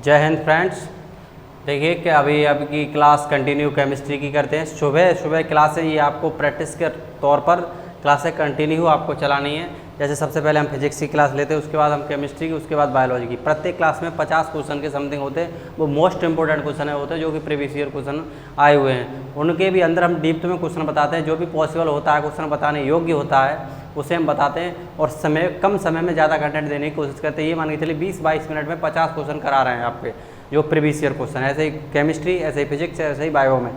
जय हिंद फ्रेंड्स। देखिए कि अभी आपकी क्लास कंटिन्यू केमिस्ट्री की करते हैं। सुबह सुबह क्लासें ये आपको प्रैक्टिस के तौर पर क्लासें कंटिन्यू आपको चलानी है। जैसे सबसे पहले हम फिजिक्स की क्लास लेते हैं, उसके बाद हम केमिस्ट्री की, उसके बाद बायोलॉजी की। प्रत्येक क्लास में 50 क्वेश्चन के समथिंग होते हैं। वो मोस्ट इंपॉर्टेंट क्वेश्चन होते हैं जो कि प्रीवियस ईयर क्वेश्चन आए हुए हैं। उनके भी अंदर हम डीप में क्वेश्चन बताते हैं। जो भी पॉसिबल होता है क्वेश्चन बताने योग्य होता है उसे हम बताते हैं और कम समय में ज़्यादा कंटेंट देने की कोशिश करते हैं। ये मान के चलिए 20-22 मिनट में 50 क्वेश्चन करा रहे हैं आपके जो प्रीवियस ईयर क्वेश्चन, ऐसे ही केमिस्ट्री, ऐसे ही फिजिक्स, ऐसे ही बायो में।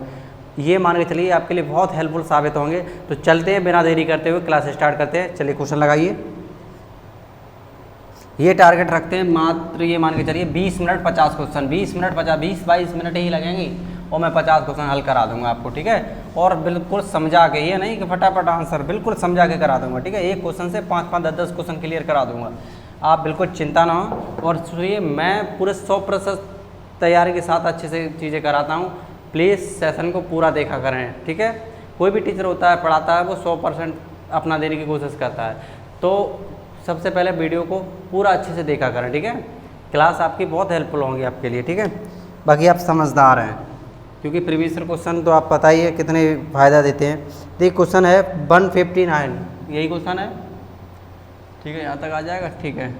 ये मान के चलिए आपके लिए बहुत हेल्पफुल साबित होंगे। तो चलते हैं, बिना देरी करते हुए क्लास स्टार्ट करते हैं। चलिए क्वेश्चन लगाइए। ये टारगेट रखते हैं मात्र, ये मान के चलिए 20 मिनट 50 क्वेश्चन, 20-22 मिनट ही लगेंगी और मैं 50 क्वेश्चन हल करा दूंगा आपको, ठीक है। और बिल्कुल समझा के, ये नहीं कि फटाफट आंसर, बिल्कुल समझा के करा दूंगा, ठीक है। एक क्वेश्चन से 5-5, 10-10 क्वेश्चन क्लियर करा दूंगा। आप बिल्कुल चिंता ना हो। और सुनिए, मैं पूरे 100% तैयारी के साथ अच्छे से चीज़ें कराता हूँ। प्लीज़ सेशन को पूरा देखा करें, ठीक है। कोई भी टीचर होता है, पढ़ाता है, वो 100% अपना देने की कोशिश करता है। तो सबसे पहले वीडियो को पूरा अच्छे से देखा करें, ठीक है। क्लास आपकी बहुत हेल्पफुल होंगी आपके लिए, ठीक है। बाकी आप समझदार हैं, क्योंकि प्रीवियस क्वेश्चन तो आप पता ही है कितने फ़ायदा देते हैं। देखिए क्वेश्चन है 159, यही क्वेश्चन है, ठीक है। यहाँ तक आ जाएगा, ठीक है।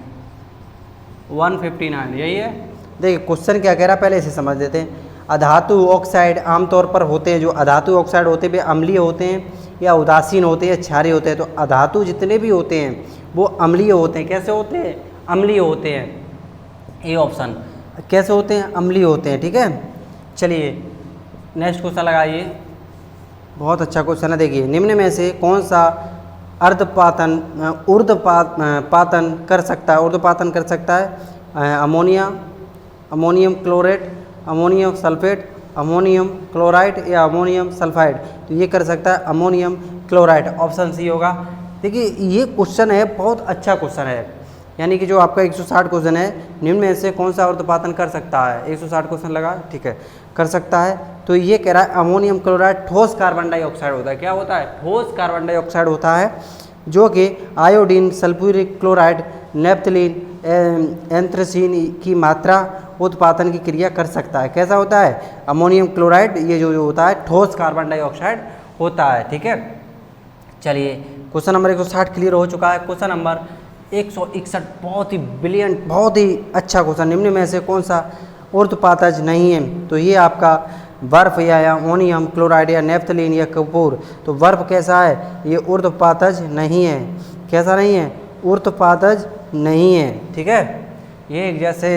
159 यही है। देखिए क्वेश्चन क्या कह रहा है, पहले इसे समझ लेते हैं। अधातु ऑक्साइड आमतौर पर होते हैं, जो अधातु ऑक्साइड होते हैं वे अम्लीय होते हैं या उदासीन होते हैं, क्षारीय होते हैं। तो अधातु जितने भी होते हैं वो अम्लीय होते हैं। कैसे होते हैं? अम्लीय होते हैं। ये ऑप्शन कैसे होते हैं? अम्लीय होते हैं, ठीक है। चलिए नेक्स्ट क्वेश्चन लगाइए। बहुत अच्छा क्वेश्चन है। देखिए, निम्न में से कौन सा ऊर्ध्वपातन कर सकता है? Ammonia, ammonium chlorate, ammonium sulphate, ammonium chloride या अमोनियम सल्फाइड। तो ये कर सकता है अमोनियम क्लोराइड, ऑप्शन सी होगा। देखिए ये क्वेश्चन है, बहुत अच्छा क्वेश्चन है। यानी कि जो आपका 160 क्वेश्चन है, निम्न में से कौन सा ऊर्ध्वपातन कर सकता है? 160 क्वेश्चन लगा, ठीक है, कर सकता है। तो ये कह रहा है अमोनियम क्लोराइड ठोस कार्बन डाइऑक्साइड होता है। क्या होता है? ठोस कार्बन डाइऑक्साइड होता है, जो कि आयोडीन, सल्फ्यूरिक क्लोराइड, नेप्थलीन, एंथ्रेसीन की मात्रा उत्पादन की क्रिया कर सकता है। कैसा होता है? अमोनियम क्लोराइड, ये जो होता है ठोस कार्बन डाइऑक्साइड होता है, ठीक है। चलिए क्वेश्चन नंबर 160 क्लियर हो चुका है। क्वेश्चन नंबर 161 बहुत ही ब्रिलियंट, बहुत ही अच्छा क्वेश्चन। निम्न में से कौन सा ऊर्ध्वपातज नहीं है? तो ये आपका बर्फ या अमोनियम क्लोराइड या नेप्थलीन या कपूर। तो बर्फ कैसा है? ये ऊर्ध्वपातज नहीं है। कैसा नहीं है? ऊर्ध्वपातज नहीं है, ठीक है। ये जैसे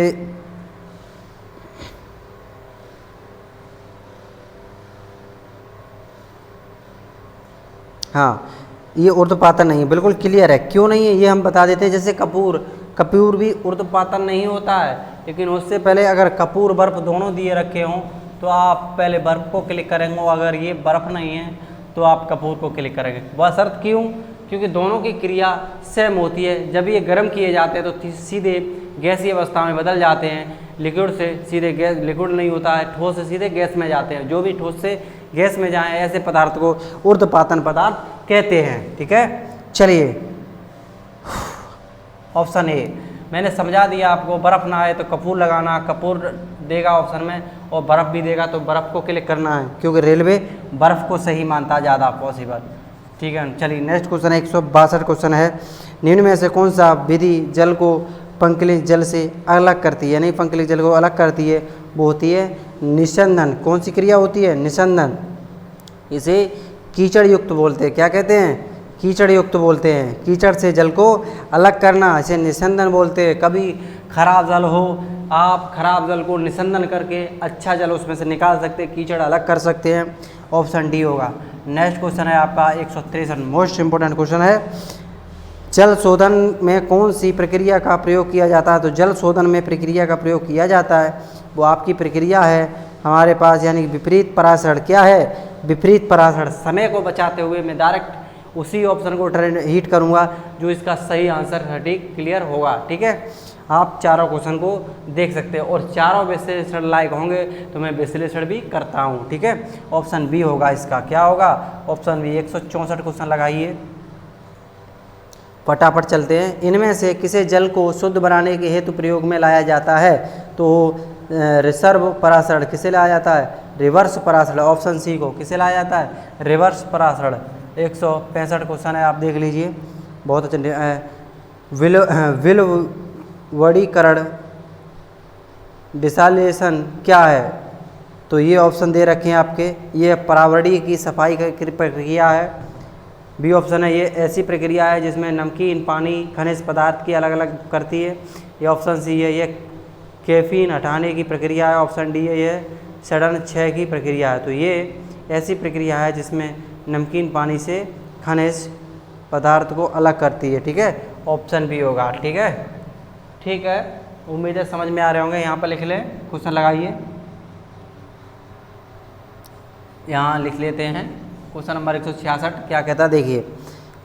हाँ, ये ऊर्ध्वपातन नहीं है, बिल्कुल क्लियर है। क्यों नहीं है ये हम बता देते हैं। जैसे कपूर भी ऊर्ध्वपातन नहीं होता है, लेकिन उससे पहले अगर कपूर बर्फ दोनों दिए रखे हों तो आप पहले बर्फ को क्लिक करेंगे। अगर ये बर्फ नहीं है तो आप कपूर को क्लिक करेंगे। बशर्त क्यों? क्योंकि दोनों की क्रिया सेम होती है। जब ये गर्म किए जाते हैं तो सीधे गैसीय अवस्था में बदल जाते हैं। लिक्विड से सीधे गैस, लिक्विड नहीं होता है, ठोस से सीधे गैस में जाते हैं। जो भी ठोस से गैस में जाएं, ऐसे पदार्थ को ऊर्ध्वपातन पदार्थ कहते हैं, ठीक है। चलिए ऑप्शन ए मैंने समझा दिया आपको। बर्फ ना आए तो कपूर लगाना, कपूर देगा ऑप्शन में, और बर्फ भी देगा तो बर्फ को क्लिक करना है, क्योंकि रेलवे बर्फ को सही मानता है ज़्यादा पॉसिबल, ठीक है। चलिए नेक्स्ट क्वेश्चन है 162 क्वेश्चन है। निम्न में से कौन सा विधि जल को पंकलित जल से अलग करती है? नहीं, पंकलित जल को अलग करती है, वो होती है निस्यंदन। कौन सी क्रिया होती है? निस्यंदन। इसे कीचड़ युक्त बोलते हैं। क्या कहते हैं? कीचड़ युक्त बोलते हैं। कीचड़ से जल को अलग करना, इसे निस्यंदन बोलते हैं। कभी खराब जल हो, आप खराब जल को निस्यंदन करके अच्छा जल उसमें से निकाल सकते हैं, कीचड़ अलग कर सकते हैं। ऑप्शन डी होगा। नेक्स्ट क्वेश्चन है आपका 163, मोस्ट इंपोर्टेंट क्वेश्चन है। जल शोधन में कौन सी प्रक्रिया का प्रयोग किया जाता है? तो जल शोधन में प्रक्रिया का प्रयोग किया जाता है, वो आपकी प्रक्रिया है हमारे पास, यानी विपरीत परासरण। क्या है? विपरीत परासरण। समय को बचाते हुए मैं डायरेक्ट उसी ऑप्शन को हिट करूंगा जो इसका सही आंसर सटीक क्लियर होगा, ठीक है। आप चारों क्वेश्चन को देख सकते हैं और चारों विश्लेषण लायक होंगे तो मैं विश्लेषण भी करता हूँ, ठीक है। ऑप्शन बी होगा इसका। क्या होगा? Option B. 164 क्वेश्चन लगाइए, फटाफट चलते हैं। इनमें से किसे जल को शुद्ध बनाने के हेतु प्रयोग में लाया जाता है? तो रिसर्व परासरण किसे लाया जाता है? रिवर्स परासरण। ऑप्शन सी को किसे लाया जाता है? रिवर्स परासरण। 165 क्वेश्चन है, आप देख लीजिए, बहुत अच्छे। विलवड़ीकरण डिसैलिनेशन क्या है? तो ये ऑप्शन दे रखे हैं आपके, ये परावड़ी की सफाई की प्रक्रिया है। बी ऑप्शन है, ये ऐसी प्रक्रिया है जिसमें नमकीन पानी खनिज पदार्थ की अलग अलग करती है। ये ऑप्शन सी है, ये कैफीन हटाने की प्रक्रिया है। ऑप्शन डी है, ये सड़न क्षय की प्रक्रिया है। तो ये ऐसी प्रक्रिया है जिसमें नमकीन पानी से खनिज पदार्थ को अलग करती है। ठीक है, ऑप्शन बी होगा। ठीक है, ठीक है, उम्मीद है समझ में आ रहे होंगे। यहाँ पर लिख लें, क्वेश्चन लगाइए, यहाँ लिख लेते हैं। क्वेश्चन नंबर 166 क्या कहता है, देखिए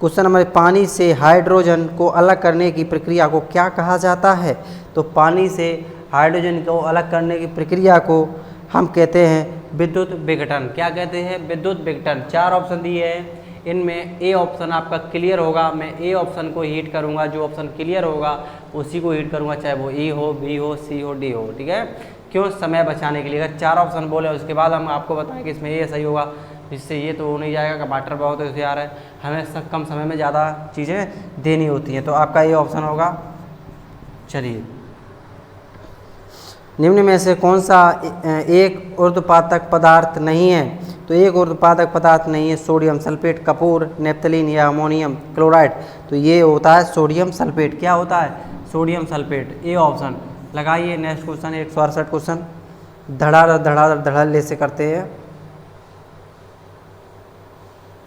क्वेश्चन नंबर, पानी से हाइड्रोजन को अलग करने की प्रक्रिया को क्या कहा जाता है? तो पानी से हाइड्रोजन को अलग करने की प्रक्रिया को हम कहते हैं विद्युत विघटन। क्या कहते हैं? विद्युत विघटन। 4 ऑप्शन दिए हैं, इनमें ए ऑप्शन आपका क्लियर होगा। मैं ए ऑप्शन को हीट करूंगा, जो ऑप्शन क्लियर होगा उसी को हीट करूंगा, चाहे वो ई हो, बी हो, सी हो, डी हो। ठीक है, क्यों? समय बचाने के लिए। अगर 4 ऑप्शन बोले उसके बाद हम आपको बताएं कि इसमें ये सही होगा, इससे ये तो हो नहीं जाएगा, टमाटर बहुत होशियार है, हमें कम समय में ज़्यादा चीज़ें देनी होती हैं। तो आपका ये ऑप्शन होगा। चलिए, निम्न में से कौन सा एक ऊर्ध्वपातक पदार्थ नहीं है? तो एक ऊर्ध्वपातक पदार्थ नहीं है सोडियम सल्फेट, कपूर, नेप्थलीन या अमोनियम क्लोराइड। तो ये होता है सोडियम सल्फेट। क्या होता है? Sodium sulphate. ए ऑप्शन लगाइए। नेक्स्ट क्वेश्चन 168 क्वेश्चन, धड़ाधड़ से करते हैं।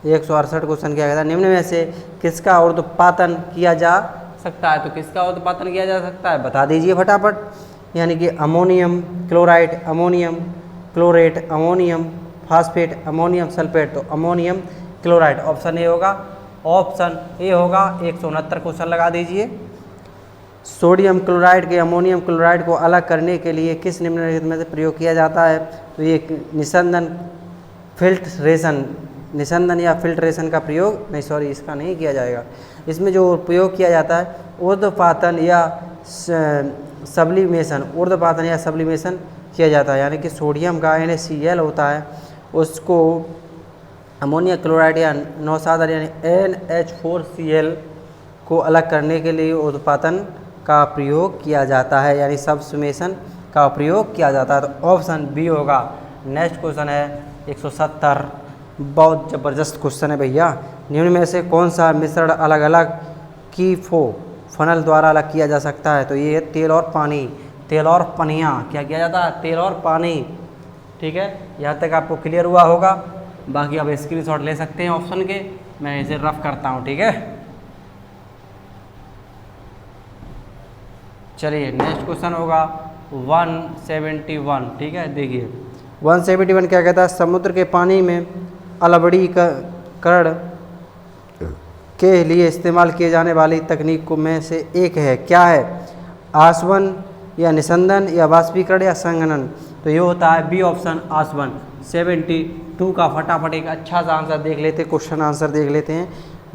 168 क्वेश्चन क्या कहता है? निम्न में से किसका ऊर्ध्वपातन किया जा सकता है? तो किसका ऊर्ध्वपातन किया जा सकता है, बता दीजिए फटाफट। यानी कि ammonium chloride, ammonium chlorate, ammonium phosphate, ammonium sulphate. तो अमोनियम क्लोराइड ऑप्शन ए होगा। ऑप्शन ए होगा। 169 क्वेश्चन लगा दीजिए। सोडियम क्लोराइड के अमोनियम क्लोराइड को अलग करने के लिए किस निम्नलिखित में से प्रयोग किया जाता है? तो ये निस्संदन, फिल्ट्रेशन, निस्संदन या फिल्ट्रेशन का प्रयोग नहीं, सॉरी इसका नहीं किया जाएगा। इसमें जो प्रयोग किया जाता है ऊर्ध्वपातन या सब्लिमेशन, ऊर्ध्वपातन या सब्लिमेशन किया जाता है। यानी कि सोडियम का NaCl होता है, उसको अमोनिया क्लोराइड या नौसादर यानी NH4Cl को अलग करने के लिए ऊर्ध्वपातन का प्रयोग किया जाता है, यानी सब्लिमेशन का प्रयोग किया जाता है। तो ऑप्शन बी होगा। नेक्स्ट क्वेश्चन है 170, बहुत ज़बरदस्त क्वेश्चन है भैया। निम्न में से कौन सा मिश्रण अलग अलग कीफो फनल द्वारा अलग किया जा सकता है? तो ये तेल और पानी, तेल और पनिया। क्या किया जाता है? तेल और पानी। ठीक है, यहाँ तक आपको क्लियर हुआ होगा। बाकी आप स्क्रीनशॉट ले सकते हैं ऑप्शन के, मैं इसे रफ करता हूँ। ठीक है, चलिए नेक्स्ट क्वेश्चन होगा 171। ठीक है, देखिए 171 क्या कहता है? समुद्र के पानी में अलवड़ीकरण के लिए इस्तेमाल किए जाने वाली तकनीक में से एक है, क्या है? आसवन या निस्संदन या वाष्पीकरण या संघनन। तो ये होता है बी ऑप्शन, आसवन। 72 का फटाफट एक अच्छा सा आंसर देख लेते हैं, क्वेश्चन आंसर देख लेते हैं।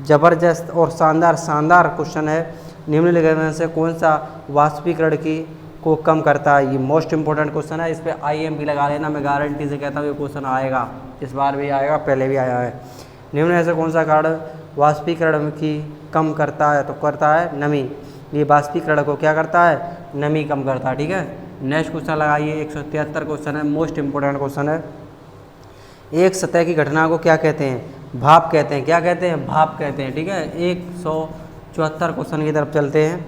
जबरदस्त और शानदार क्वेश्चन है। निम्नलिखित में से कौन सा वाष्पीकरण को कम करता है? ये मोस्ट इंपॉर्टेंट क्वेश्चन है, इस पर IMP लगा लेना। मैं गारंटी से कहता हूँ ये क्वेश्चन आएगा, इस बार भी आएगा, पहले भी आया है। निम्न में से कौन सा कारण वाष्पीकरण की कम करता है? तो करता है नमी। ये वाष्पीकरण को क्या करता है? नमी कम करता है। ठीक है, नेक्स्ट क्वेश्चन लगाइए। 173 क्वेश्चन है, मोस्ट इंपॉर्टेंट क्वेश्चन है। एक सतह की घटना को क्या कहते हैं? भाप कहते हैं। क्या कहते हैं? भाप कहते हैं। ठीक है, 174 क्वेश्चन की तरफ चलते हैं।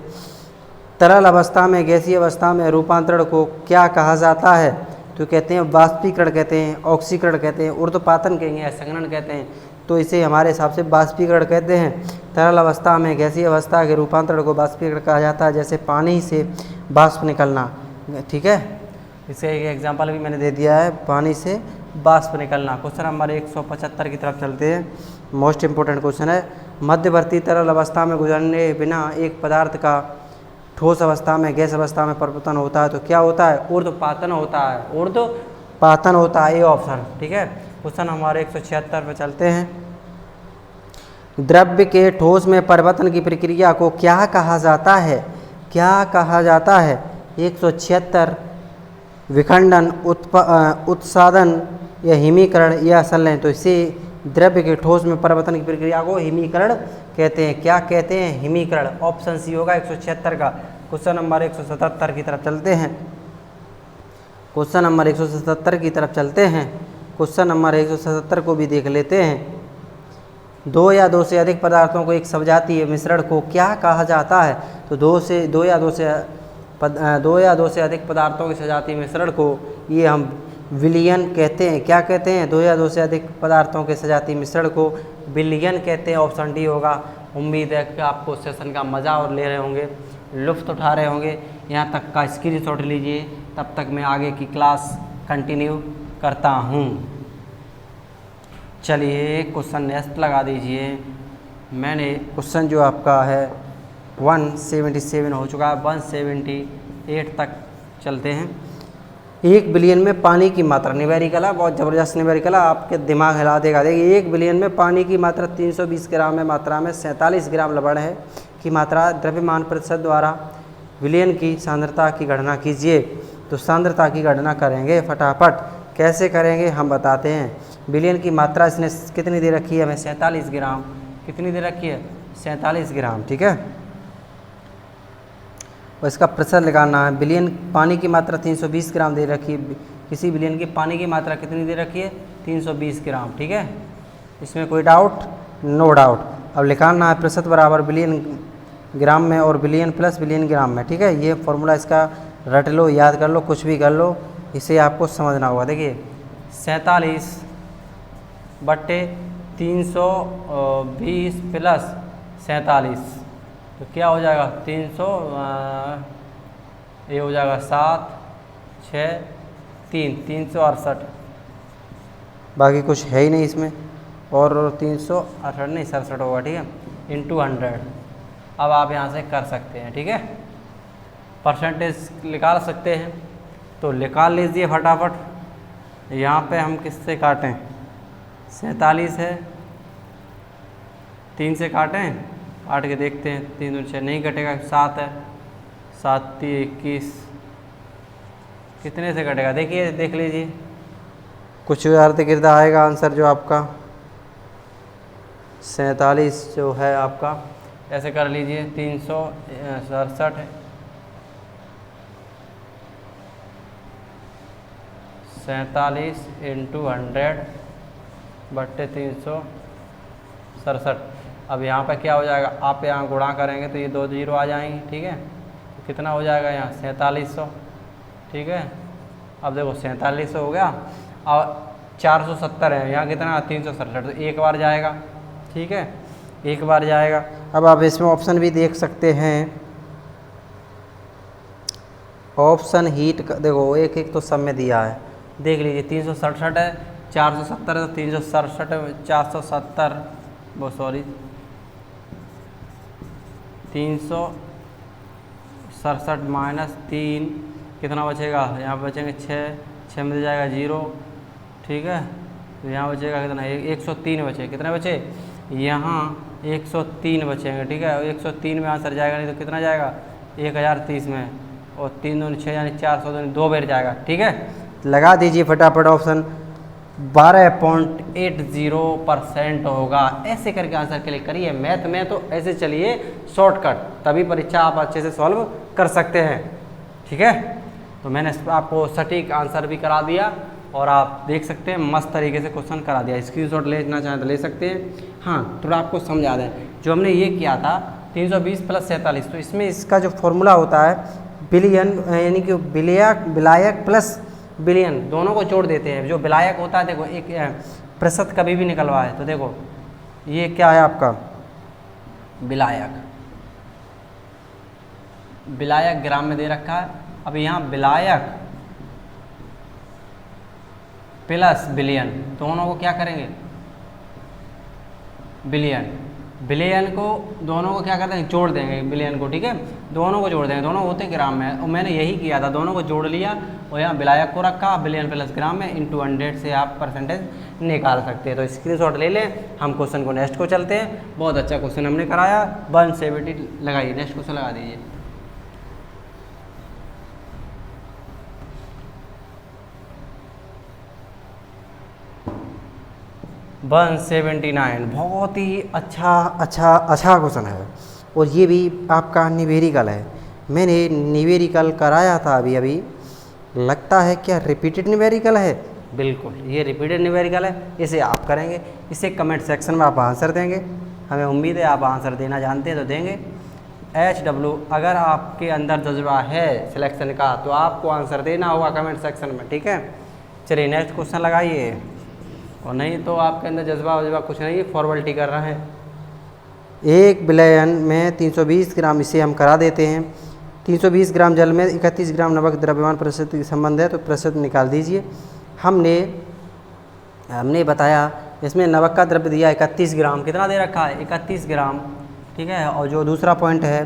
तरल अवस्था में गैसीय अवस्था में रूपांतरण को क्या कहा जाता है? तो कहते हैं वाष्पीकरण कहते हैं, ऑक्सीकरण कहते हैं, ऊर्ध्वपातन कहेंगे या संघनन कहते हैं। तो इसे हमारे हिसाब से वाष्पीकरण कहते हैं। तरल अवस्था में गैसीय अवस्था के रूपांतरण को वाष्पीकरण कहा जाता है, जैसे पानी से वाष्प निकलना। ठीक है, इसे एक एग्जाम्पल भी मैंने दे दिया है, पानी से वाष्प निकलना। क्वेश्चन नंबर 175 की तरफ चलते हैं। मोस्ट इंपोर्टेंट क्वेश्चन है। मध्यवर्ती तरल अवस्था में गुजरने बिना एक पदार्थ का ठोस अवस्था में गैस अवस्था में परिवर्तन होता है, तो क्या होता है? ऊर्ध्वपातन होता है। ऊर्ध्वपातन होता है, ए ऑप्शन। ठीक है, क्वेश्चन हमारे 176 पे चलते हैं। द्रव्य के ठोस में परिवर्तन की प्रक्रिया को क्या कहा जाता है? क्या कहा जाता है? 176 विखंडन, उत्सादन या हिमीकरण या संलयन। तो इसे द्रव्य के ठोस में परिवर्तन की प्रक्रिया को हिमीकरण कहते हैं। क्या कहते हैं? हिमीकरण। ऑप्शन सी होगा 176 का। क्वेश्चन नंबर 177 की तरफ चलते हैं। क्वेश्चन नंबर 177 की तरफ चलते हैं। क्वेश्चन नंबर 177 को भी देख लेते हैं। दो या दो से अधिक पदार्थों को एक सजातीय मिश्रण को क्या कहा जाता है? तो दो या दो से अधिक पदार्थों के सजातीय मिश्रण को ये हम विलयन कहते हैं। क्या कहते हैं? दो या दो से अधिक पदार्थों के सजातीय मिश्रण को विलयन कहते हैं। ऑप्शन डी होगा। उम्मीद है कि आपको सेशन का मज़ा और ले रहे होंगे, लुत्फ़ उठा रहे होंगे। यहाँ तक का स्क्रीनशॉट लीजिए, तब तक मैं आगे की क्लास कंटिन्यू करता हूँ। चलिए क्वेश्चन नेक्स्ट लगा दीजिए। मैंने क्वेश्चन जो आपका है 177 हो चुका है, 178 तक चलते हैं। 1 बिलियन में पानी की मात्रा, न्यूमेरिकल है, बहुत ज़बरदस्त न्यूमेरिकल है, आपके दिमाग हिला देगा। देखिए 1 बिलियन में पानी की मात्रा 320 ग्राम है, मात्रा में 47 ग्राम लवण है की मात्रा द्रव्यमान प्रतिशत द्वारा विलयन की सांद्रता की गणना कीजिए। तो सांद्रता की गणना करेंगे फटाफट। कैसे करेंगे हम बताते हैं। विलयन की मात्रा इसने कितनी दे रखी है हमें? 47 ग्राम। कितनी दे रखी है? 47 ग्राम, ठीक है। और इसका प्रतिशत लगाना है। विलयन पानी की मात्रा 320 ग्राम दे रखी है। किसी विलयन की पानी की मात्रा कितनी दे रखी है? 320 ग्राम, ठीक है। इसमें कोई डाउट? No doubt. अब लिखाना है प्रतिशत बराबर विलयन ग्राम में और विलयन प्लस विलयन ग्राम में, ठीक है। ये फॉर्मूला इसका रट लो, याद कर लो, कुछ भी कर लो, इसे आपको समझना होगा। देखिए 47 बट्टे 320 प्लस 47, तो क्या हो जाएगा? 300, ये हो जाएगा 7, 6, 3, 368। बाकी कुछ है ही नहीं इसमें। और 368 नहीं, 67 होगा, ठीक है, इंटू 100। अब आप यहाँ से कर सकते हैं, ठीक है। परसेंटेज निकाल सकते हैं तो निकाल लीजिए फटाफट। यहाँ पे हम किससे काटें? 47 है, 3 से काटें, काट के देखते हैं। 3 दूनी 6 नहीं कटेगा। 7 है, 7 3 21, कितने से कटेगा? देखिए, देख लीजिए, कुछ अर्ध गिर्द आएगा आंसर जो आपका 47 जो है आपका। ऐसे कर लीजिए 367 है, 47 इंटू 100 बट्टे 367। अब यहाँ पे क्या हो जाएगा? आप यहाँ गुणा करेंगे तो ये 2 जीरो आ जाएंगे, ठीक है। तो कितना हो जाएगा यहाँ? 4700, ठीक है। अब देखो 4700 हो गया और 470 है, यहाँ कितना? 367। तो एक बार जाएगा, ठीक है, एक बार जाएगा। अब आप इसमें ऑप्शन भी देख सकते हैं। ऑप्शन हीट का देखो, एक एक तो सब में दिया है, देख लीजिए। 367 है, 470 है, तो 367 470, वो सॉरी 367 माइनस 3 कितना बचेगा? यहाँ पर बचेंगे 6 मिल जाएगा 0, ठीक है। तो यहाँ बचेगा कितना? 103 बचे। कितने बचे? यहाँ 103 बचेंगे, ठीक है। 103 में आंसर जाएगा, नहीं तो कितना जाएगा? 1030 में, और 3 दूनी 6 यानी 400 दूनी 2 बार जाएगा, ठीक है। लगा दीजिए फटाफट ऑप्शन। 12.80% होगा। ऐसे करके आंसर क्लिक करिए। मैथ में तो ऐसे चलिए शॉर्टकट, तभी परीक्षा आप अच्छे से सॉल्व कर सकते हैं, ठीक है। तो मैंने आपको सटीक आंसर भी करा दिया और आप देख सकते हैं मस्त तरीके से क्वेश्चन करा दिया। स्क्रीनशॉट लेना चाहें तो ले सकते हैं। हाँ, थोड़ा आपको समझा दें, जो हमने ये किया था 320 प्लस 47, तो इसमें इसका जो फॉर्मूला होता है बिलियन, यानी कि विलायक प्लस बिलियन दोनों को जोड़ देते हैं। जो विलायक होता है, देखो एक प्रतिशत कभी भी निकलवा है, तो देखो ये क्या है आपका? विलायक। विलायक ग्राम में दे रखा है। अब यहाँ विलायक प्लस बिलियन दोनों को क्या करेंगे? बिलियन को दोनों को क्या करते हैं? जोड़ देंगे बिलियन को, ठीक है। दोनों को जोड़ देंगे, दोनों होते हैं ग्राम में, और मैंने यही किया था, दोनों को जोड़ लिया और यहाँ विलायक को रखा। बिलियन प्लस ग्राम में इंटू 100 से आप परसेंटेज निकाल सकते हैं। तो स्क्रीनशॉट ले लें। हम क्वेश्चन को नेक्स्ट को चलते हैं। बहुत अच्छा क्वेश्चन हमने कराया। 170 लगाइए, नेक्स्ट क्वेश्चन लगा दीजिए। 179। बहुत ही अच्छा क्वेश्चन है। और ये भी आपका न्यूमेरिकल है। मैंने न्यूमेरिकल कराया था अभी लगता है क्या रिपीटेड न्यूमेरिकल है? बिल्कुल ये रिपीटेड न्यूमेरिकल है। इसे आप करेंगे, इसे कमेंट सेक्शन में आप आंसर देंगे। हमें उम्मीद है आप आंसर देना जानते हैं तो देंगे। HW अगर आपके अंदर जज्बा है सिलेक्शन का तो आपको आंसर देना होगा कमेंट सेक्शन में, ठीक है। चलिए नेक्स्ट क्वेश्चन लगाइए। और नहीं तो आपके अंदर जज्बा कुछ नहीं है, फॉर्मेलिटी कर रहे हैं। 1 विलयन में 320 ग्राम, इसे हम करा देते हैं। 320 ग्राम जल में 31 ग्राम नमक द्रव्यमान प्रतिशत की संबंध है, तो प्रतिशत निकाल दीजिए। हमने बताया इसमें नमक का द्रव्य दिया 31 ग्राम, कितना दे रखा है 31 ग्राम, ठीक है। और जो दूसरा पॉइंट है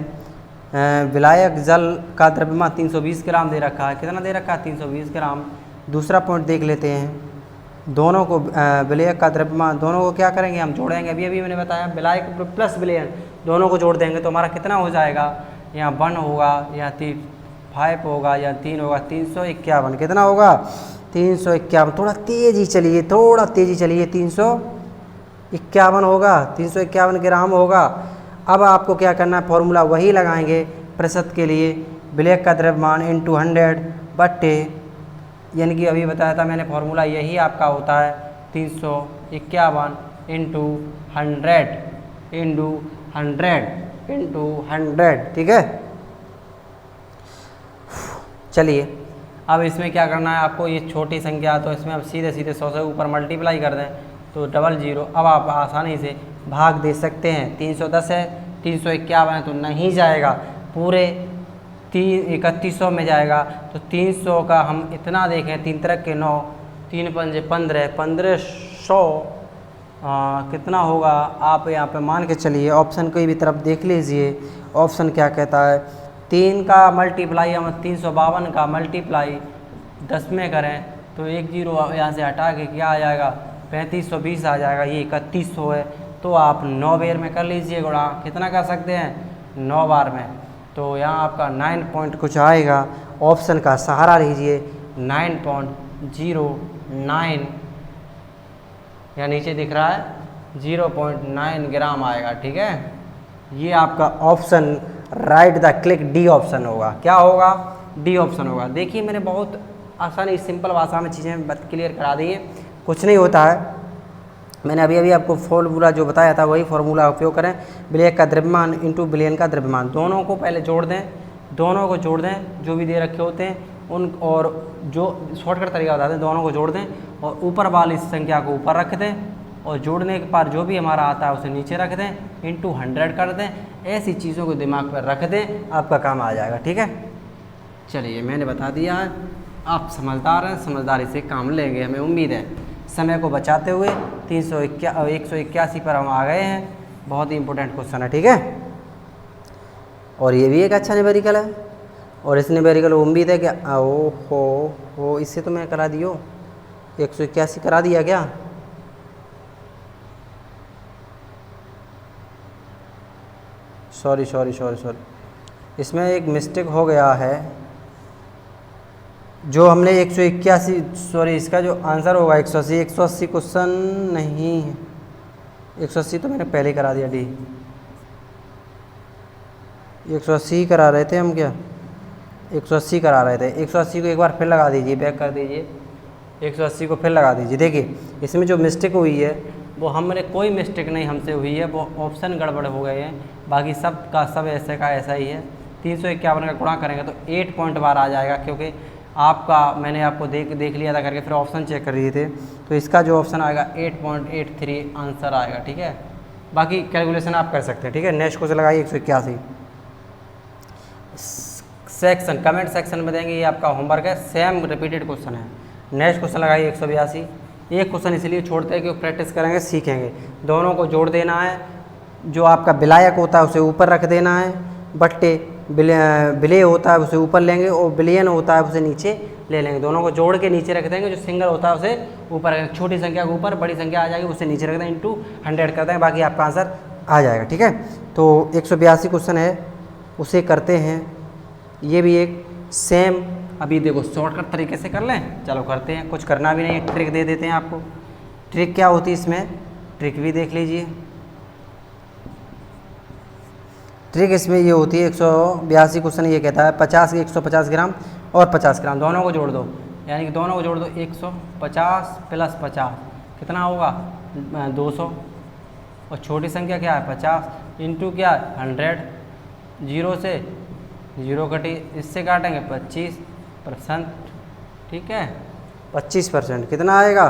विलायक जल का द्रव्यमान 320 ग्राम दे रखा है, कितना दे रखा है 320 ग्राम। दूसरा पॉइंट देख लेते हैं, दोनों को विलायक का द्रव्यमान दोनों को क्या करेंगे हम जोड़ेंगे। अभी मैंने बताया विलायक प्लस विलयन दोनों को जोड़ देंगे तो हमारा कितना हो जाएगा, यहाँ 1 होगा या 5 होगा या 3 होगा, 351। कितना होगा 351। थोड़ा तेज़ी चलिए 351 होगा, 351 ग्राम होगा। अब आपको क्या करना है, फॉर्मूला वही लगाएंगे प्रतिशत के लिए, विलायक का द्रव्यमान इंटू 100 बट्टे, यानी कि अभी बताया था मैंने फॉर्मूला यही आपका होता है 351 इंटू 100, ठीक है। चलिए अब इसमें क्या करना है आपको, ये छोटी संख्या तो इसमें अब सीधे 100 से ऊपर मल्टीप्लाई कर दें तो 00। अब आप आसानी से भाग दे सकते हैं। 310 है, 351 है तो नहीं जाएगा, पूरे 3100 में जाएगा। तो 300 का हम इतना देखें, 3 तरह के 9, 3 पंजे 15, 1500 कितना होगा आप यहाँ पे मान के चलिए। ऑप्शन कोई भी तरफ देख लीजिए, ऑप्शन क्या कहता है। 3 का मल्टीप्लाई हम 352 का मल्टीप्लाई 10 में करें तो 1 0 यहाँ से हटा के क्या आ जाएगा 3520 आ जाएगा। ये 3100 है तो आप 9 बार में कर लीजिए गुणा, कितना कर सकते हैं 9 बार में। तो यहाँ आपका 9 पॉइंट कुछ आएगा, ऑप्शन का सहारा लीजिए। 9.09 या नीचे दिख रहा है 0.9 ग्राम आएगा, ठीक है। ये आपका option right the click D option होगा। क्या होगा, डी ऑप्शन होगा। देखिए मैंने बहुत आसानी सिंपल भाषा में चीज़ें क्लियर करा दी हैं, कुछ नहीं होता है। मैंने अभी आपको फॉर्मूला जो बताया था वही फॉर्मूला उपयोग करें। विलायक का द्रव्यमान इंटू विलयन का द्रव्यमान, दोनों को पहले जोड़ दें, दोनों को जोड़ दें जो भी दे रखे होते हैं उन, और जो शॉर्टकट तरीका बताते हैं दोनों को जोड़ दें और ऊपर वाली संख्या को ऊपर रख दें और जोड़ने के बाद जो भी हमारा आता है उसे नीचे रख दें, इंटू 100 कर दें। ऐसी चीज़ों को दिमाग पर रख दें, आपका काम आ जाएगा, ठीक है। चलिए मैंने बता दिया है, आप समझदार हैं, समझदारी से काम लेंगे हमें उम्मीद है। समय को बचाते हुए 181 पर हम आ गए हैं। बहुत ही इंपॉर्टेंट क्वेश्चन है, ठीक है। और ये भी एक अच्छा न्यूमेरिकल है और इस न्यूमेरिकल को उम्मीद है कि हो इससे तो मैं करा दियो 181 करा दिया क्या। सॉरी इसमें एक मिस्टेक हो गया है। जो हमने 181 सॉरी इसका जो आंसर होगा 180 क्वेश्चन नहीं है, 180 तो मैंने पहले करा दिया। डी 180 करा रहे थे हम, क्या 180 करा रहे थे। 180 को एक बार फिर लगा दीजिए, बैक कर दीजिए, 180 को फिर लगा दीजिए। देखिए इसमें जो मिस्टेक हुई है वो हमने कोई मिस्टेक नहीं हमसे हुई है, वो ऑप्शन गड़बड़ हो गए हैं, बाकी सब का सब ऐसे का ऐसा ही है। 351 का गुणा करेंगे तो 8 पॉइंट बार आ जाएगा, क्योंकि आपका मैंने आपको देख लिया था करके, फिर ऑप्शन चेक कर लिए थे तो इसका जो ऑप्शन आएगा 8.83 आंसर आएगा, ठीक है। बाकी कैलकुलेशन आप कर सकते हैं, ठीक है। नेक्स्ट क्वेश्चन लगाइए 181 सेक्शन, कमेंट सेक्शन में देंगे, ये आपका होमवर्क है, सेम रिपीटेड क्वेश्चन है। नेक्स्ट क्वेश्चन लगाइए 182। एक क्वेश्चन इसलिए छोड़ते हैं कि प्रैक्टिस करेंगे, सीखेंगे। दोनों को जोड़ देना है, जो आपका विलायक होता है उसे ऊपर रख देना है, बट्टे विलेय होता है उसे ऊपर लेंगे और विलयन होता है उसे नीचे ले लेंगे। दोनों को जोड़ के नीचे रख देंगे, जो सिंगल होता है उसे ऊपर रखेंगे, छोटी संख्या को ऊपर, बड़ी संख्या आ जाएगी उसे नीचे रख देंगे, इंटू 100 कर देंगे, बाकी आपका आंसर आ जाएगा, ठीक है। तो 182 क्वेश्चन है, उसे करते हैं। ये भी एक सेम, अभी देखो शॉर्टकट तरीके से कर लें, चलो करते हैं। कुछ करना भी नहीं, ट्रिक दे देते हैं आपको। ट्रिक क्या होती है इसमें, ट्रिक भी देख लीजिए। ट्रिक इसमें ये होती है 182 क्वेश्चन ये कहता है 50 के 150 ग्राम और 50 ग्राम दोनों को जोड़ दो, यानी कि दोनों को जोड़ दो 150 प्लस 50 कितना होगा 200, और छोटी संख्या क्या है 50 इंटू क्या है 100, जीरो से जीरो कटी, इससे काटेंगे 25%, ठीक है 25%, कितना आएगा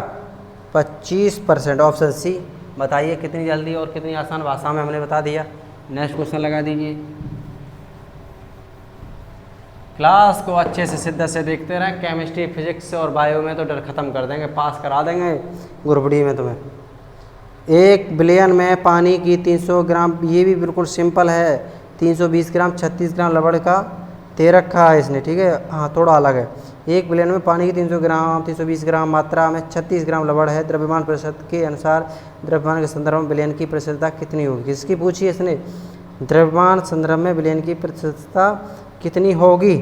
25%, ऑप्शन सी। बताइए कितनी जल्दी और कितनी आसान भाषा में हमने बता दिया। नेक्स्ट क्वेश्चन लगा दीजिए। क्लास को अच्छे से शिद्दत से देखते रहें, केमिस्ट्री फिजिक्स और बायो में तो डर खत्म कर देंगे, पास करा देंगे ग्रुप डी में तुम्हें। 1 बिलियन में पानी की 300 ग्राम, ये भी बिल्कुल सिंपल है, 320 ग्राम 36 ग्राम रबड़ का दे रखा है इसने, ठीक है हाँ थोड़ा अलग है। 1 बिलियन में पानी की 300 ग्राम 320 ग्राम मात्रा में 36 ग्राम रबड़ है, द्रव्यमान प्रतिशत के अनुसार द्रव्यमान के संदर्भ में बिलियन की प्रतिशतता कितनी होगी। किसकी पूछी है इसने, द्रव्यमान संदर्भ में बिलियन की प्रतिशतता कितनी होगी,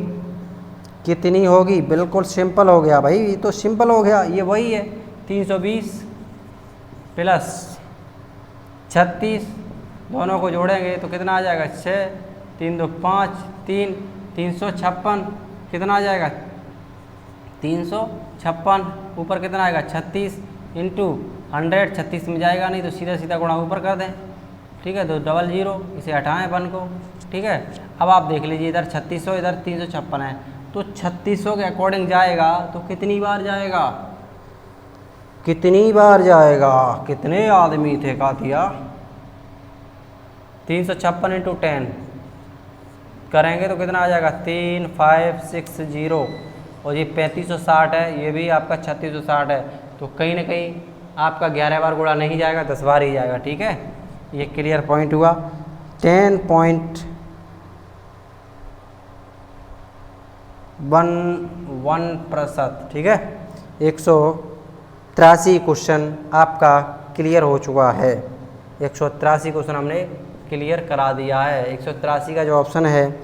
कितनी होगी। बिल्कुल सिंपल हो गया भाई, ये तो सिंपल हो गया, ये वही है 320 प्लस 36, दोनों को जोड़ेंगे तो कितना आ जाएगा 6, 3 2 5 3, 356, कितना आ जाएगा 356, ऊपर कितना आएगा 36 इंटू 100, 36 में जाएगा नहीं तो सीधा सीधा गुणा ऊपर कर दें, ठीक है तो 00, इसे हटाएं 1 को, ठीक है। अब आप देख लीजिए इधर 3600 इधर 356 है, तो 3600 के अकॉर्डिंग जाएगा तो कितनी बार जाएगा, कितनी बार जाएगा, कितने आदमी थे का दिया 356 इंटू 10 करेंगे तो कितना आ जाएगा 3560, और ये 3560 है, ये भी आपका 3660 है, तो कहीं ना कहीं आपका 11 बार गुणा नहीं जाएगा 10 बार ही जाएगा, ठीक है। ये क्लियर पॉइंट हुआ। 10.11%, ठीक है 183 क्वेश्चन आपका क्लियर हो चुका है, 183 क्वेश्चन हमने क्लियर करा दिया है। 183 का जो ऑप्शन है,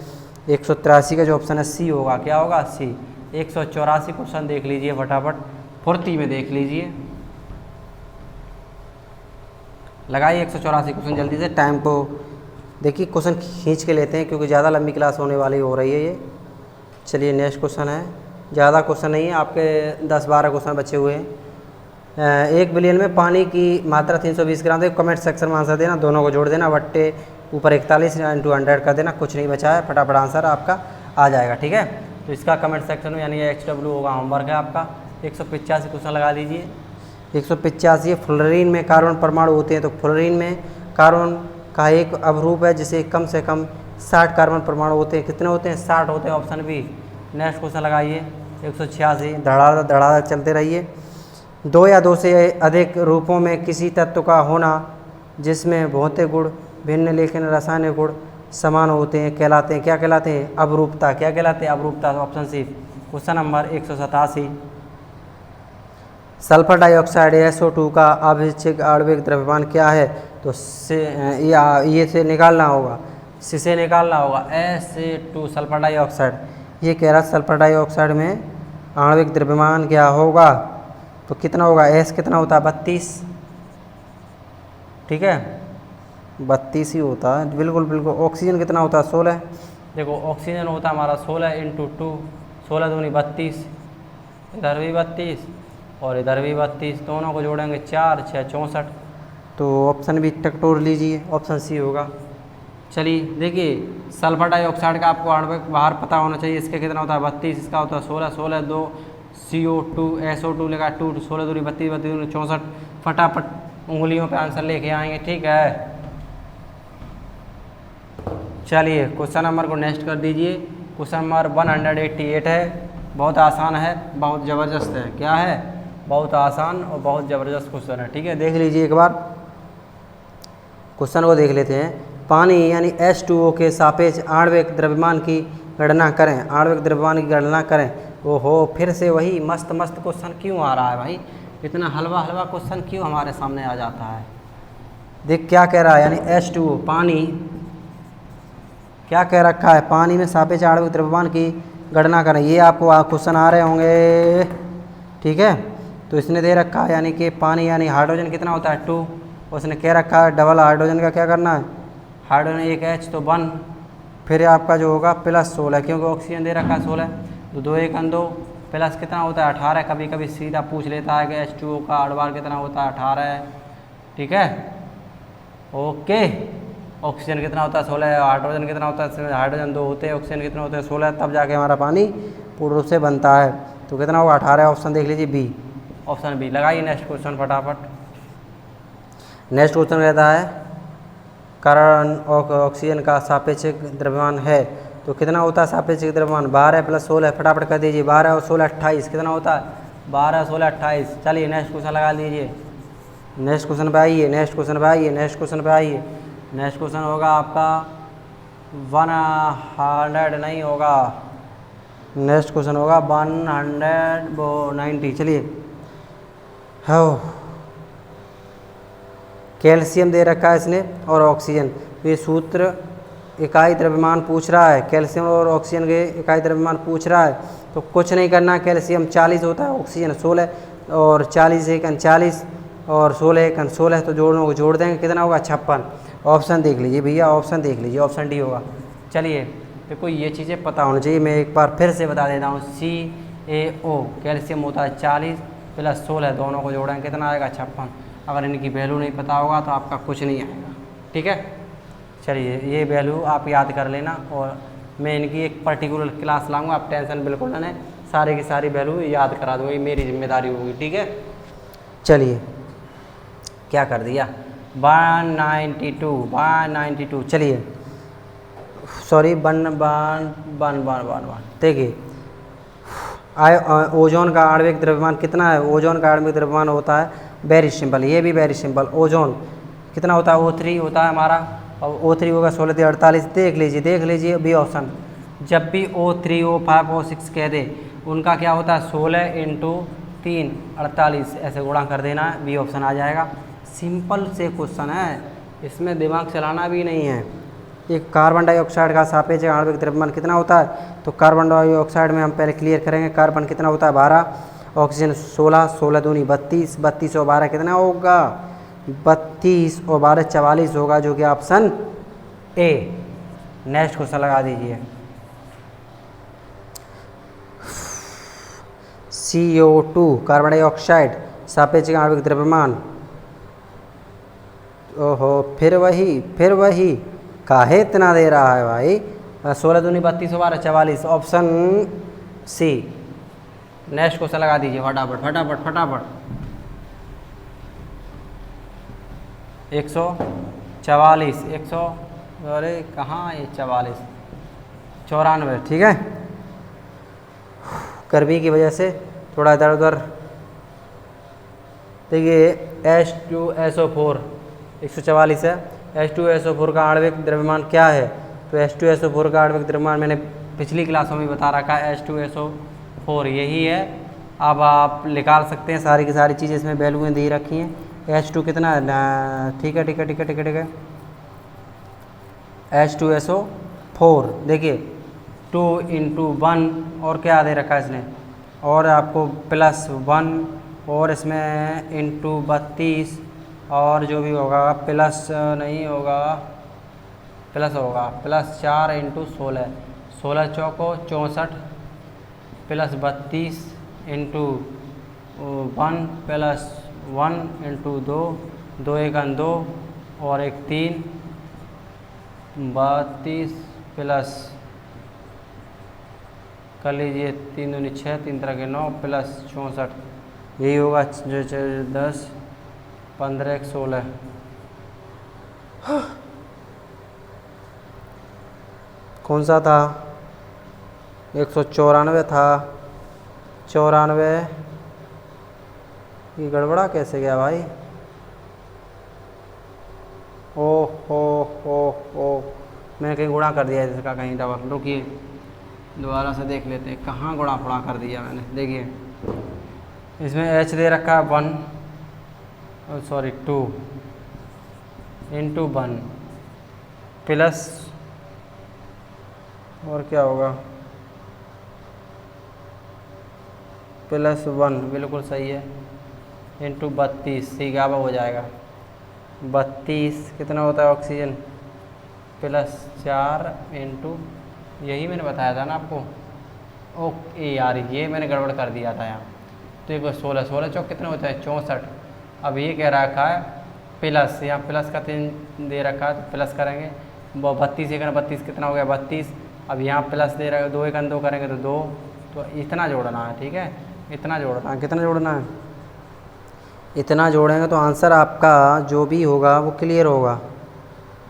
183 का जो ऑप्शन है सी होगा, क्या होगा सी। 184 क्वेश्चन देख लीजिए फटाफट, फुर्ती में देख लीजिए, लगाइए 184 क्वेश्चन जल्दी से, टाइम को देखिए, क्वेश्चन खींच के लेते हैं क्योंकि ज़्यादा लंबी क्लास होने वाली हो रही है ये। चलिए नेक्स्ट क्वेश्चन है, ज़्यादा क्वेश्चन नहीं है, आपके 10-12 क्वेश्चन बचे हुए हैं। 1 बिलियन में पानी की मात्रा 320 ग्राम, देखो कमेंट सेक्शन में आंसर देना, दोनों को जोड़ देना, बट्टे ऊपर 41 इंटू 100 कर देना, कुछ नहीं बचा है, फटाफट आंसर आपका आ जाएगा, ठीक है। तो इसका कमेंट सेक्शन में यानी XW होगा, होमवर्क है आपका। 185 क्वेश्चन लगा दीजिए। 185 फ्लोरीन में कार्बन परमाणु होते हैं, तो फ्लोरीन में कार्बन का एक अवरूप है जिसे कम से कम 60 कार्बन परमाणु होते हैं, कितने होते हैं 60 होते हैं, ऑप्शन बी। नेक्स्ट क्वेश्चन लगाइए 186, धड़ाधड़ धड़ाधड़ चलते रहिए। 2 या 2 से अधिक रूपों में किसी तत्व का होना जिसमें भौतिक गुण भिन्न लेकिन रासायनिक गुण समान होते हैं कहलाते हैं, क्या कहलाते हैं अवरूपता, क्या कहलाते हैं अवरूपता, option C. Question number 187, sulphur dioxide SO2 का आवश्यक आणविक द्रव्यमान क्या है, तो ये से निकालना होगा, से निकालना होगा, Sa2 सल्फर डाइऑक्साइड। ये कह रहा सल्फर डाइऑक्साइड में आणविक द्रव्यमान क्या होगा, तो कितना होगा, S कितना होता है 32, ठीक है 32 ही होता है, बिल्कुल बिल्कुल। ऑक्सीजन कितना होता है 16, देखो ऑक्सीजन होता है हमारा 16 इंटू 2, 16 दूनी 32, इधर भी 32 और इधर भी 32, दोनों को जोड़ेंगे 4 6 64, तो ऑप्शन भी टकटोर लीजिए, ऑप्शन सी होगा। चलिए देखिए सल्फर डाइऑक्साइड का आपको आणविक भार पता होना चाहिए, इसका कितना होता है 32, इसका होता है 16, 16 2 CO2 SO2 लगा 2, 16 दूनी 32, 32 दूनी 64, फटाफट उंगलियों पे आंसर लेके आएंगे, ठीक है। चलिए क्वेश्चन नंबर को नेक्स्ट कर दीजिए। क्वेश्चन नंबर 188 है, बहुत आसान है, बहुत ज़बरदस्त है, क्या है बहुत आसान और बहुत ज़बरदस्त क्वेश्चन है, ठीक है देख लीजिए एक बार, क्वेश्चन को देख लेते हैं। पानी यानी H2O के सापेक्ष आणविक द्रव्यमान की गणना करें, आणविक द्रव्यमान की गणना करें। ओहो फिर से वही मस्त मस्त क्वेश्चन क्यों आ रहा है भाई, इतना हलवा हलवा क्वेश्चन क्यों हमारे सामने आ जाता है। देख क्या कह रहा है, यानी H2O पानी, क्या कह रखा है पानी में सापेक्ष आणविक द्रव्यमान की गणना करें, ये आपको क्वेश्चन आ रहे होंगे, ठीक है। तो इसने दे रखा है यानी कि पानी यानी हाइड्रोजन कितना होता है 2, उसने कह रखा है डबल हाइड्रोजन का क्या करना है, हाइड्रोजन एक H तो 1, फिर आपका जो होगा प्लस 16, क्योंकि ऑक्सीजन दे रखा है 16, तो 2 1 2 प्लस कितना होता है 18। कभी कभी सीधा पूछ लेता है कि H2O का अड़बार कितना होता है 18 है, ठीक है। ओके, ऑक्सीजन कितना होता है 16, हाइड्रोजन कितना होता है, हाइड्रोजन 2 होते हैं, ऑक्सीजन कितना होते हैं 16, तब जाके हमारा पानी पूर्ण रूप से बनता है। तो कितना होगा 18, ऑप्शन देख लीजिए बी, ऑप्शन बी। लगाइए नेक्स्ट क्वेश्चन फटाफट। नेक्स्ट क्वेश्चन रहता है कारण ऑक्सीजन का सापेक्षिक द्रव्यमान है, तो कितना होता है सापेक्षिक द्रव्यमान 12 + 16, फटाफट कर दीजिए 12 और 16 28, कितना होता है 12 16 28। चलिए नेक्स्ट क्वेश्चन लगा लीजिए, नेक्स्ट क्वेश्चन पे आइए, नेक्स्ट क्वेश्चन पे आइए, नेक्स्ट क्वेश्चन पे आइए। नेक्स्ट क्वेश्चन होगा आपका 100 नहीं होगा, नेक्स्ट क्वेश्चन होगा 190। चलिए हो, कैल्शियम दे रखा है इसने और ऑक्सीजन, ये सूत्र इकाई द्रव्यमान पूछ रहा है, कैल्शियम और ऑक्सीजन के इकाई द्रव्यमान पूछ रहा है, तो कुछ नहीं करना। कैल्शियम 40 होता है, ऑक्सीजन 16, और 40 × 40 और 16 × 16, तो जोड़ों को जोड़ देंगे, कितना होगा 56। ऑप्शन देख लीजिए भैया, ऑप्शन देख लीजिए, ऑप्शन डी होगा। चलिए देखो ये चीज़ें पता होनी चाहिए, मैं एक बार फिर से बता देता हूँ। CaO कैल्शियम होता है 40 + 16, दोनों को जोड़ेंगे कितना आएगा 56। अगर इनकी वैल्यू नहीं पता होगा तो आपका कुछ नहीं आएगा, ठीक है। चलिए ये वैल्यू आप याद कर लेना, और मैं इनकी एक पर्टिकुलर क्लास लाऊंगा, आप टेंशन बिल्कुल ना, सारी की सारी वैल्यू याद करा दूँगी, मेरी जिम्मेदारी होगी, ठीक है। चलिए क्या कर दिया 192, चलिए सॉरी 1 देखिए ओजोन का आणविक द्रव्यमान कितना है, ओजोन का आणविक द्रव्यमान होता है वेरी सिंपल, ये भी वेरी सिंपल, ओजोन कितना होता है O3 होता है हमारा, और O3 होगा 16 × 48, देख लीजिए बी ऑप्शन। जब भी O3 O5 O6 कह दे, उनका क्या होता है 16 × 3 48, ऐसे गुणा कर देना है, बी ऑप्शन आ जाएगा। सिंपल से क्वेश्चन है, इसमें दिमाग चलाना भी नहीं है। एक कार्बन डाइऑक्साइड का सापेक्षिक आणविक द्रव्यमान कितना होता है, तो कार्बन डाइऑक्साइड में हम पहले क्लियर करेंगे। कार्बन कितना होता है 12, ऑक्सीजन 16, 16 दूनी 32, 32 और 12 कितना होगा 32 और 12 44 होगा, जो कि ऑप्शन ए। नेक्स्ट क्वेश्चन लगा दीजिए। CO2 कार्बन डाइऑक्साइड सापेक्षिक आणविक द्रव्यमान, ओहो फिर वही काहे इतना दे रहा है भाई, 16 दूनी 32 और 12 44, ऑप्शन सी। नेक्स्ट क्वेश्चन लगा दीजिए फटाफट। 144, 100, अरे कहाँ ये 44, 94, ठीक है। गर्मी की वजह से थोड़ा इधर उधर। देखिए H2SO4 144 है, H2SO4 का आणविक द्रव्यमान क्या है, तो H2SO4 का आणविक द्रव्यमान मैंने पिछली क्लासों में बता रखा है, H2SO4 यही है। अब आप निकाल सकते हैं, सारी की सारी चीज़ें इसमें वैल्यूएँ दी रखी हैं। H2 कितना है, ठीक है H2SO4, देखिए 2 × 1 और क्या दे रखा है इसने, और आपको +1 और इसमें × 32 और जो भी होगा प्लस नहीं होगा, प्लस होगा +4 × 16, 16 चौको 64 +32 × 1 +1 × 2, 2 1 2 और 1 3, 32 प्लस कर लीजिए 3 दूनी 6, 3 तरह के 9 +64, यही होगा 10 15 1 16। कौन सा था, 194 था, 94, ये गड़बड़ा कैसे गया भाई, ओ मैंने कहीं गुणा कर दिया इसका, कहीं डबल, रुकिए दोबारा से देख लेते हैं कहाँ गुणा फुणा कर दिया मैंने। देखिए इसमें H दे रखा है 1 सॉरी 2 × 1 प्लस और क्या होगा +1, बिल्कुल सही है, × 32, सी गावा हो जाएगा 32 कितना होता है ऑक्सीजन +4 इंटू, यही मैंने बताया था ना आपको। ओके यार ये मैंने गड़बड़ कर दिया था यहाँ। तो एक 16 चौक कितना होता है 64। अब ये कह रखा है प्लस, यहाँ प्लस का 3 दे रखा है तो प्लस करेंगे। 32 1 32 कितना हो गया 32। अब यहाँ प्लस दे रहा है 2 1 2 करेंगे तो 2। तो इतना जोड़ना है, ठीक है, इतना जोड़ना है। कितना जोड़ना है, इतना जोड़ेंगे तो आंसर आपका जो भी होगा वो क्लियर होगा।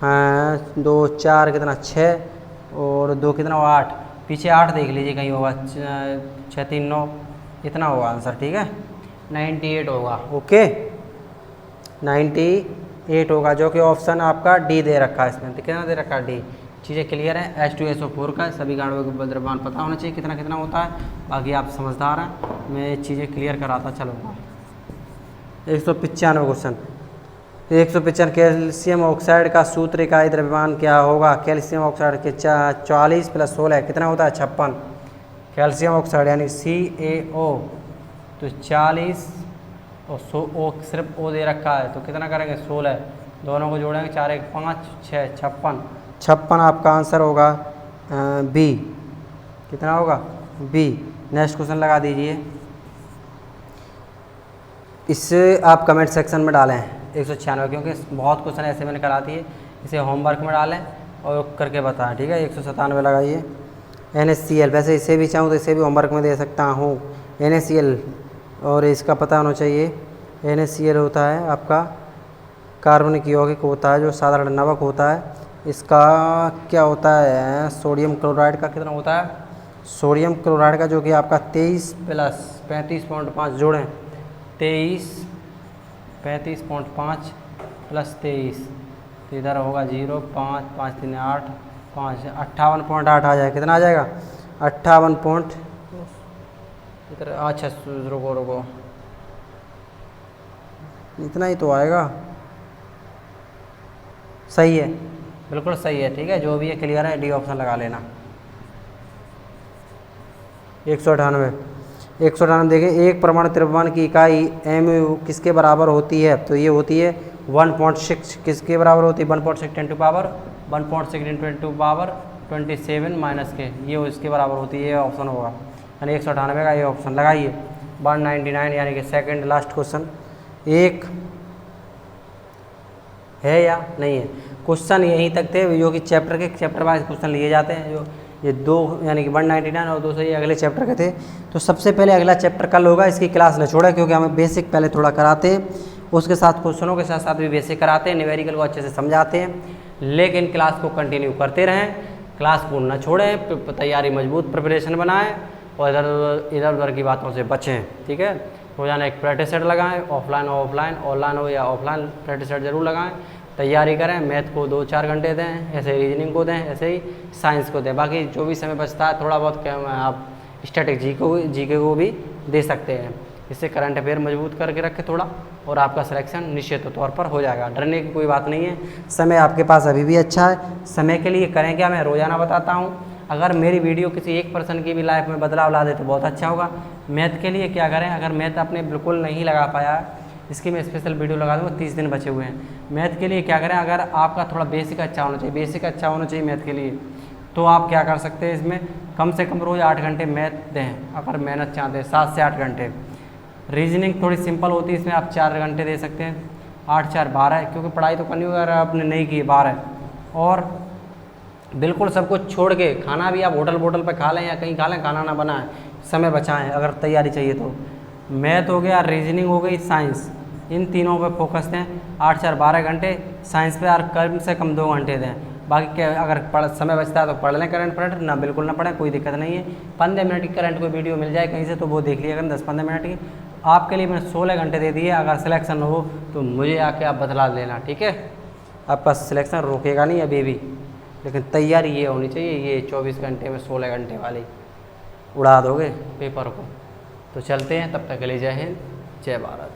हाँ 2 4 कितना 6 और 2 कितना हुआ 8, पीछे 8 देख लीजिए कहीं होगा, 6 3 9, इतना होगा आंसर, ठीक है 98 होगा। ओके 98 होगा, जो कि ऑप्शन आपका डी दे रखा है इसमें। कितना दे रखा है डी। चीज़ें क्लियर है। H2SO4 का सभी गाड़ियों के द्रव्यमान पता होना चाहिए कितना कितना होता है। बाकी आप समझदार हैं, मैं चीज़ें क्लियर कराता चलूँगा। 195 क्वेश्चन। 195 कैल्शियम ऑक्साइड का सूत्र इकाई द्रव्यमान क्या होगा। कैल्शियम ऑक्साइड के 44 + 16 कितना होता है 56। कैल्शियम ऑक्साइड यानी CaO, तो 40 और ओ सिर्फ ओ दे रखा है तो कितना करेंगे 16, दोनों को जोड़ेंगे 4 1 5 6 56 आपका आंसर होगा बी। कितना होगा बी। नेक्स्ट क्वेश्चन लगा दीजिए, इससे आप कमेंट सेक्शन में डालें 196, क्योंकि बहुत क्वेश्चन ऐसे मैंने करा दिए, इसे होमवर्क में डालें और करके बताएं, ठीक है। 197 लगाइए। NaCl, वैसे इसे भी चाहूँ तो इसे भी होमवर्क में दे सकता हूँ। NaCl और इसका पता होना चाहिए। NaCl होता है आपका कार्बनिक यौगिक होता है जो साधारण नमक होता है। इसका क्या होता है सोडियम क्लोराइड का कितना होता है, सोडियम क्लोराइड का जो कि आपका 23 + 35.5 जोड़ें 23 35.5 + 23, तो इधर होगा 0 5 5 3 8 5 58.8 आ जाएगा। कितना आ जाएगा 58 इधर। अच्छा रुको इतना ही तो आएगा, सही है, बिल्कुल सही है, ठीक है। जो भी है क्लियर है, डी ऑप्शन लगा लेना। 198 देखें, एक परमाणु द्रव्यमान की इकाई mu किसके बराबर होती है, तो ये होती है 1.6। किसके बराबर होती है 1.6 × 10⁻1.6 × 10⁻27 के, ये इसके बराबर होती है, ये ऑप्शन होगा। यानी 198 का ये ऑप्शन लगाइए। 199 यानी कि सेकंड लास्ट क्वेश्चन, एक है या नहीं है। क्वेश्चन यहीं तक थे जो कि चैप्टर वाइज क्वेश्चन लिए जाते हैं। जो ये 2 यानी कि 199 और 200 ये अगले चैप्टर के थे। तो सबसे पहले अगला चैप्टर कल होगा, इसकी क्लास न छोड़े, क्योंकि हमें बेसिक पहले थोड़ा कराते हैं, उसके साथ क्वेश्चनों के साथ साथ भी बेसिक कराते हैं, न्यूमेरिकल को अच्छे से समझाते हैं। लेकिन क्लास को कंटिन्यू करते रहें, क्लास को न छोड़ें, तैयारी मजबूत प्रिपरेशन बनाएं और इधर उधर की बातों से बचें, ठीक है। रोजाना एक प्रैक्टिस सेट लगाएं, ऑनलाइन हो या ऑफलाइन प्रैक्टिस सेट जरूर लगाएं। तैयारी करें, मैथ को 2-4 घंटे दें, ऐसे रीजनिंग को दें, ऐसे ही साइंस को दें। बाकी जो भी समय बचता है थोड़ा बहुत आप स्टैटिक जीके को भी दे सकते हैं। इससे करंट अफेयर मजबूत करके रखें थोड़ा, और आपका सिलेक्शन निश्चित तौर पर हो जाएगा। डरने की कोई बात नहीं है, समय आपके पास अभी भी अच्छा है। समय के लिए करें क्या, मैं रोज़ाना बताता हूँ। अगर मेरी वीडियो किसी एक पर्सन की भी लाइफ में बदलाव ला दे तो बहुत अच्छा होगा। मैथ के लिए क्या करें, अगर मैथ आपने बिल्कुल नहीं लगा पाया, इसकी मैं स्पेशल वीडियो लगा दूँगा, 30 दिन बचे हुए हैं। मैथ के लिए क्या करें, अगर आपका थोड़ा बेसिक अच्छा होना चाहिए, मैथ के लिए, तो आप क्या कर सकते हैं, इसमें कम से कम रोज़ 8 घंटे मैथ दें। अगर मेहनत चाहते हैं 7 से 8 घंटे। रीजनिंग थोड़ी सिंपल होती है, इसमें आप 4 घंटे दे सकते हैं, 8 4 12, क्योंकि पढ़ाई तो करनी होगी, अगर आपने नहीं की 12। और बिल्कुल सब कुछ छोड़ के, खाना भी आप होटल पर खा लें या कहीं खा लें, खाना ना बनाएं, समय बचाएं अगर तैयारी चाहिए तो। मैथ हो गया, रीजनिंग हो गई, साइंस, इन तीनों पे फोकस दें। 8 4 12 घंटे साइंस पे, और कम से कम 2 घंटे दें। बाकी क्या, अगर समय बचता है तो पढ़ लें करंट ना, बिल्कुल ना पढ़ें, कोई दिक्कत नहीं है। 15 मिनट की करंट कोई वीडियो मिल जाए कहीं से तो वो देख लिया करें, 10-15 मिनट की। आपके लिए मैंने 16 घंटे दे दिए, अगर सिलेक्शन हो तो मुझे आके आप बतला लेना, ठीक है। आपका सिलेक्शन रोकेगा नहीं अभी भी, लेकिन तैयारी ये होनी चाहिए, ये 24 घंटे में 16 घंटे वाली उड़ा दोगे पेपर को। तो चलते हैं, तब तक के लिए जय हिंद, जय भारत।